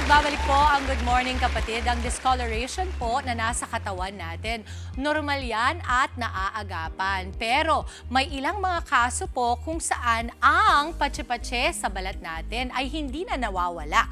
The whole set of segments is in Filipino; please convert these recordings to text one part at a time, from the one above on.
nagbabalik po ang Good Morning Kapatid, ang discoloration po na nasa katawan natin. Normal yan at naaagapan. Pero may ilang mga kaso po kung saan ang patsi-patsi sa balat natin ay hindi na nawawala.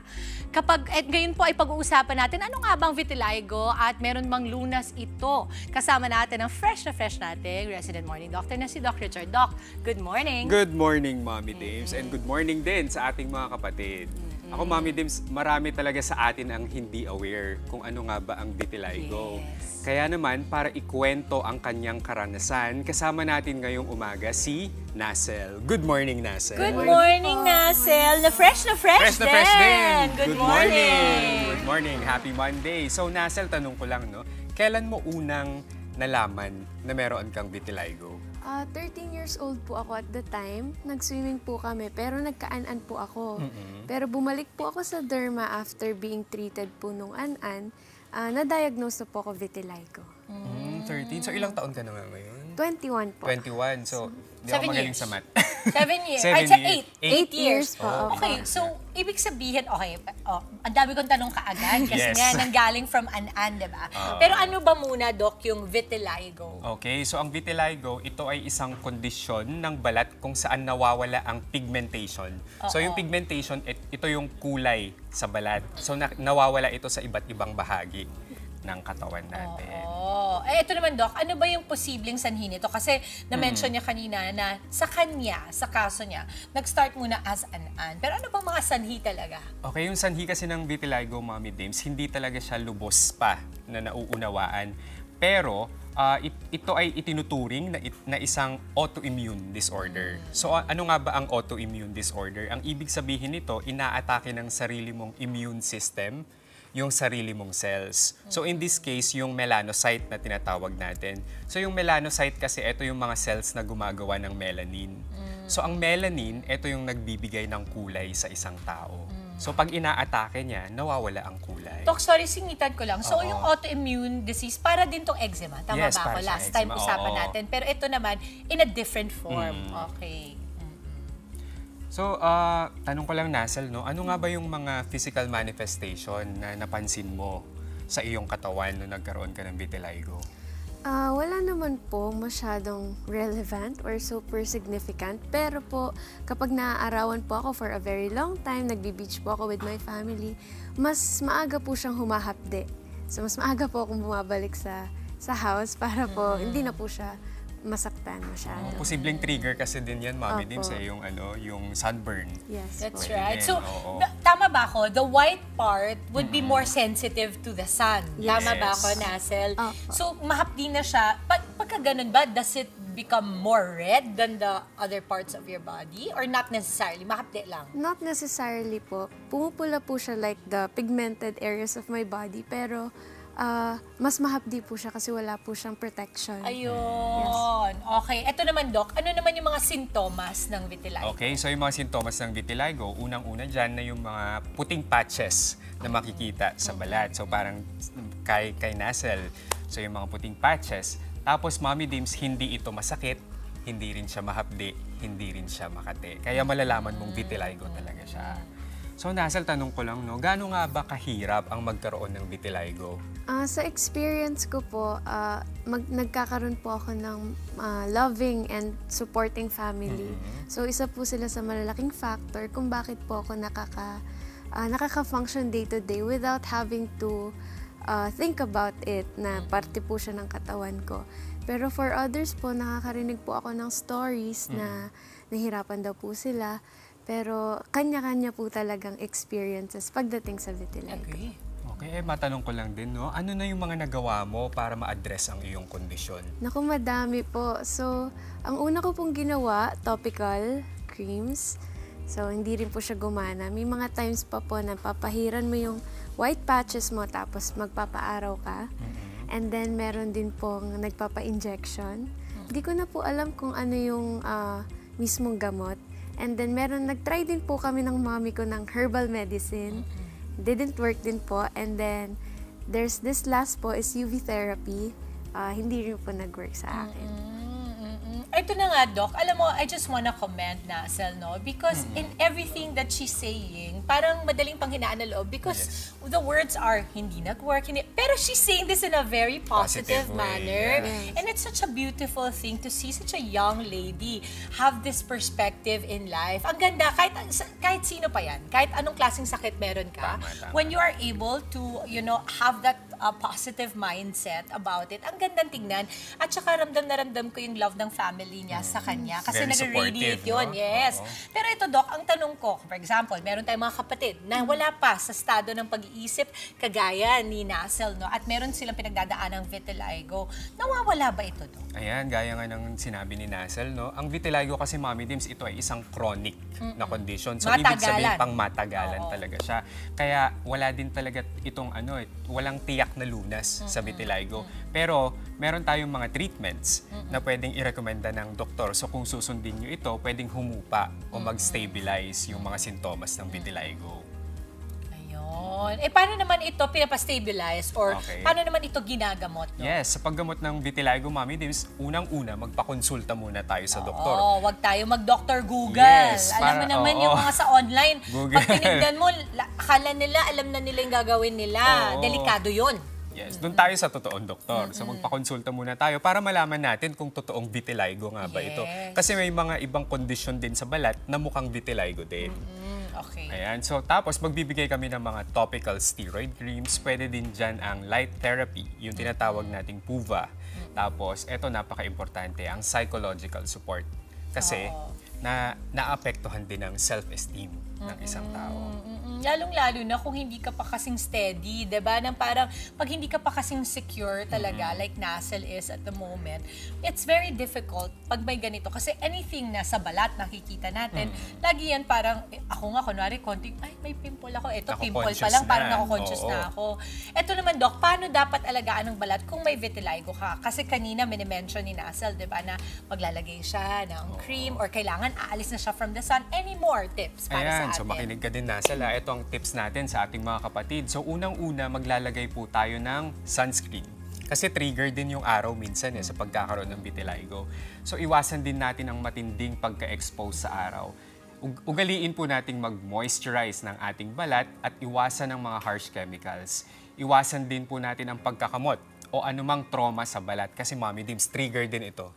Ngayon po ay pag-uusapan natin ano nga bang vitiligo at meron bang lunas ito. Kasama natin ang fresh nating resident morning doctor na si Doc Richard. Doc, good morning. Good morning, Mommy Dames, and good morning din sa ating mga kapatid. Ako, Mommy Dames, marami talaga sa atin ang hindi aware kung ano nga ba ang vitiligo. Yes. Kaya naman, para ikwento ang kanyang karanasan, kasama natin ngayong umaga si Nasel. Good morning, Nasel. Good morning, Nasel. Na fresh Fresh na fresh din. Good morning. Good morning. Happy Monday. So, Nasel, tanong ko lang, no? Kailan mo unang nalaman na meron kang vitiligo? 13 years old po ako at the time. Nag-swimming po kami, pero nagka-an-an po ako. Pero bumalik po ako sa derma after being treated po nung an-an. Na-diagnose na po ako vitiligo. 13? So, ilang taon ka na nga ngayon? 21 po. 21. So, di ako 7 magaling years. sa math. 7 years. 7 Ay, sa years. 8 years. po. Okay, so ibig sabihin, okay, ang dami kong tanong kaagad kasi Yes. nga nanggaling from an-an, di ba? Pero ano ba muna, Doc, yung vitiligo? Okay, so ang vitiligo, ito ay isang kondisyon ng balat kung saan nawawala ang pigmentation. So yung pigmentation, ito yung kulay sa balat. So nawawala ito sa iba't ibang bahagi ng katawan natin. Eh, ito naman, Doc, ano ba yung posibleng sanhi nito? Kasi na-mention niya kanina na sa kanya, sa kaso niya, nag-start muna as an-an. Pero ano bang mga sanhi talaga? Okay, yung sanhi kasi ng vitiligo, Mommy Dames, hindi talaga siya lubos pa na nauunawaan. Pero ito ay itinuturing na isang autoimmune disorder. So ano nga ba ang autoimmune disorder? Ang ibig sabihin nito, inaatake ng sarili mong immune system yung sarili mong cells. So in this case, yung melanocyte na tinatawag natin. So yung melanocyte kasi, ito yung mga cells na gumagawa ng melanin. So ang melanin, ito yung nagbibigay ng kulay sa isang tao. So pag inaatake niya, nawawala ang kulay. Doc, sorry, singitan ko lang. So yung autoimmune disease, para din tong eczema. Tama Yes, ba ako? para sa Last time eczema, usapan oo. natin. Pero ito naman, in a different form. Okay. So, tanong ko lang, Nasel, no? Ano nga ba yung mga physical manifestation na napansin mo sa iyong katawan nung nagkaroon ka ng vitiligo? Wala naman po masyadong relevant or super significant. Pero po, kapag naaarawan po ako for a very long time, nagbi-beach po ako with my family, mas maaga po siyang humahapde. So, mas maaga po akong bumabalik sa house para po hindi na po siya masaktan masyado. Posibleng trigger kasi din yan, Mommy Opo. Dims, yung sunburn. Yes That's po. right. din, So, oo. tama ba ako? The white part would be more sensitive to the sun. Yes. Tama ba ako, Nasel? Opo. So, mahapdi na siya. Pagka ganun ba, does it become more red than the other parts of your body? Or not necessarily? Mahapdi lang? Not necessarily po. Pumupula po siya like the pigmented areas of my body, pero mas mahapdi po siya kasi wala po siyang protection. Ayun. Okay. Ito naman, Doc. Ano naman yung mga sintomas ng vitiligo? Okay, so yung mga sintomas ng vitiligo, unang-una dyan na yung mga puting patches na makikita sa balat. So parang kay Nasel, so yung mga puting patches. Tapos, Mommy Dims, hindi ito masakit, hindi rin siya mahapdi, hindi rin siya makate. Kaya malalaman mong vitiligo talaga siya. So, Nasel, tanong ko lang, no, gaano nga ba kahirap ang magkaroon ng vitiligo? Sa experience ko po, nagkakaroon po ako ng loving and supporting family. So, isa po sila sa malalaking factor kung bakit po ako nakaka-function day to day without having to think about it na parte po siya ng katawan ko. Pero for others po, nakakarinig po ako ng stories na nahirapan daw po sila. Pero kanya-kanya po talagang experiences pagdating sa vitiligo. Agree. Okay, matanong ko lang din, no? Ano na yung mga nagawa mo para ma-address ang iyong kondisyon? Naku, madami po. So, ang una ko pong ginawa, topical creams. So, hindi rin po siya gumana. May mga times pa po na papahiran mo yung white patches mo tapos magpapaaraw ka. And then, meron din pong nagpapa-injection. Hindi ko na po alam kung ano yung mismong gamot. And then, nag-try din po kami ng mommy ko ng herbal medicine. Didn't work din po. And then, there's this last po is UV therapy. Hindi rin po nag-work sa akin. Ito na nga, Doc. Alam mo, I just wanna comment, Nasel, no? Because in everything that she's saying, parang madaling panghinaan na loob because the words are hindi nag-work, pero she's saying this in a very positive Positive way, manner. yeah. And it's such a beautiful thing to see such a young lady have this perspective in life. Ang ganda, kahit sino pa yan, kahit anong klaseng sakit meron ka, Tama. when you are able to, have that positive mindset about it, ang gandang tingnan. At saka ramdam na ramdam ko yung love ng family niya sa kanya. Kasi Very nag-radiate supportive, yun, no? yes. Oo. Pero ito, Doc, ang tanong ko, for example, meron tayong mga kapatid na wala pa sa estado ng pag-iisip kagaya ni Nasel, no? At meron silang pinagdadaan ng vitiligo. Nawawala ba ito, Doc? Ayan, gaya nga ng sinabi ni Nasel, no? Ang vitiligo kasi, Mommy Dims, ito ay isang chronic na condition. So, ibig sabihin, Matagalan. pang matagalan Oo. talaga siya. Kaya, wala din talaga itong walang tiyak na lunas sa vitiligo. Pero, meron tayong mga treatments na pwedeng irekomenda ng doktor. So, kung susundin nyo ito, pwedeng humupa o mag-stabilize yung mga sintomas ng vitiligo. Ayun. Paano naman ito pinapastabilize or Okay. paano naman ito ginagamot, no? Yes, sa paggamot ng vitiligo, Mommy Dims, unang-una, magpakonsulta muna tayo sa doktor. Oo, wag tayo mag-Dr. Google. Yes, Alam mo para- naman oo. yung mga sa online, Google. pag tinignan mo, akala nila, alam na nila yung gagawin nila. Oo. Delikado yun. Yes, doon tayo sa totoong doktor. So magpakonsulta muna tayo para malaman natin kung totoong vitiligo nga ba ito. Yes. Kasi may mga ibang kondisyon din sa balat na mukhang vitiligo din. Okay. Ayan, so tapos magbibigay kami ng mga topical steroid creams. Pwede din dyan ang light therapy, yung tinatawag nating PUVA. Tapos, eto napaka-importante, ang psychological support. Kasi, naapektuhan din ang self-esteem ng isang tao. Lalong-lalo na kung hindi ka pa kasing steady, 'di ba? Nang parang pag hindi ka pa kasing secure talaga like Nasel is at the moment, it's very difficult pag may ganito kasi anything na sa balat nakikita natin, lagi yan parang ako nga kunwari konting ay may pimple ako. Ito pimple pa lang, Nako-conscious parang na. nako-conscious Oo. na ako. Ito naman, Doc, paano dapat alagaan ng balat kung may vitiligo ka? Kasi kanina mini-mention ni Nasel, 'di ba, na maglalagay siya ng cream or kailangan aalis na siya from the sun. Any more tips para Ayan, sa atin? so makinig ka din na sila. Ito ang tips natin sa ating mga kapatid. So unang-una, maglalagay po tayo ng sunscreen. Kasi trigger din yung araw minsan sa pagkakaroon ng vitiligo. So iwasan din natin ang matinding pagka-expose sa araw. Ugaliin po nating mag-moisturize ng ating balat at iwasan ng mga harsh chemicals. Iwasan din po natin ang pagkakamot o anumang trauma sa balat. Kasi Mommy Dims, trigger din ito.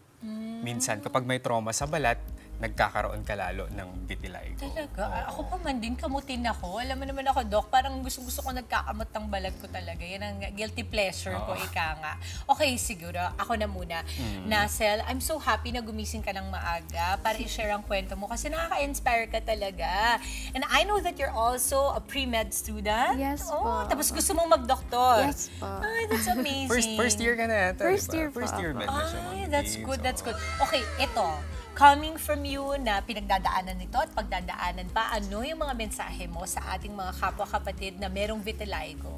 Minsan, kapag may trauma sa balat, nagkakaroon ka lalo ng vitiligo. Talaga? Ako pa man din, kamutin ako. Alam mo naman ako, Doc, parang gusto ko nagkakamot ng balat ko talaga. Yan ang guilty pleasure ko, ika nga. Okay, siguro, ako na muna. Nasel, I'm so happy na gumising ka ng maaga para i-share ang kwento mo kasi nakaka-inspire ka talaga. And I know that you're also a pre-med student. Yes Oh, po. tapos gusto mong mag-doktor. Yes po. Ay, that's amazing. First year ka na yata, First diba? year po First year ako. med na siya, Ay, Mommy that's Dims. good, that's Oo. good. Okay, ito. Coming from you na pinagdadaanan nito at pagdadaanan pa, ano yung mga mensahe mo sa ating mga kapwa-kapatid na merong vitiligo?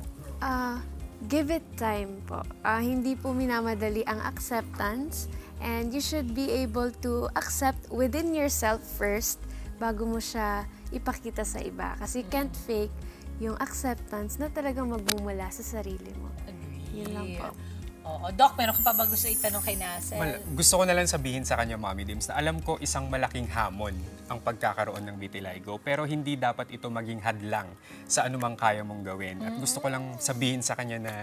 Give it time po. Hindi po minamadali ang acceptance and you should be able to accept within yourself first bago mo siya ipakita sa iba. Kasi you can't fake yung acceptance na talagang magmumula sa sarili mo. Agree. Yun lang po. Oo. Doc, meron ka pa ba gusto itanong kay Nasel? Gusto ko na lang sabihin sa kanya, Mommy Dims, na alam ko isang malaking hamon ang pagkakaroon ng vitiligo, pero hindi dapat ito maging hadlang sa anumang kaya mong gawin. At gusto ko lang sabihin sa kanya na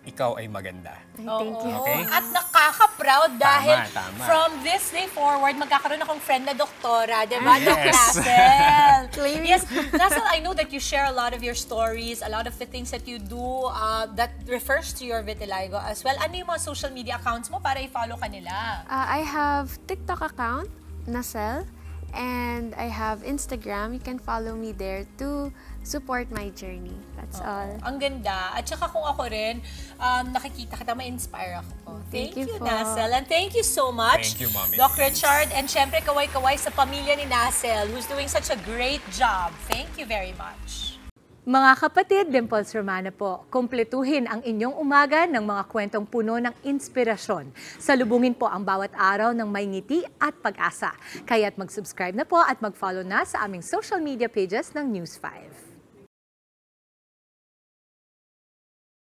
ikaw ay maganda. Ay, thank you. Okay. At nakaka-proud dahil Tama. from this day forward, magkakaroon akong friend na doktora, di ba, Doc Yes. Nasel? Claiming. Yes, Nasel, I know that you share a lot of your stories, a lot of the things that you do that refers to your vitiligo as well. Ano yung mga social media accounts mo para i-follow ka nila? I have TikTok account, Nasel, and I have Instagram. You can follow me there to support my journey. That's all. Ang ganda. At saka kung ako rin, nakikita kita, ma-inspire ako. Thank you po. Nasel. And thank you so much, Thank you, Mommy. Doc Richard. And syempre, kaway-kaway sa pamilya ni Nasel, who's doing such a great job. Thank you very much. Mga kapatid, Dimples Romana po, kumpletuhin ang inyong umaga ng mga kwentong puno ng inspirasyon. Salubungin po ang bawat araw ng may ngiti at pag-asa. Kaya't mag-subscribe na po at mag-follow na sa aming social media pages ng News 5.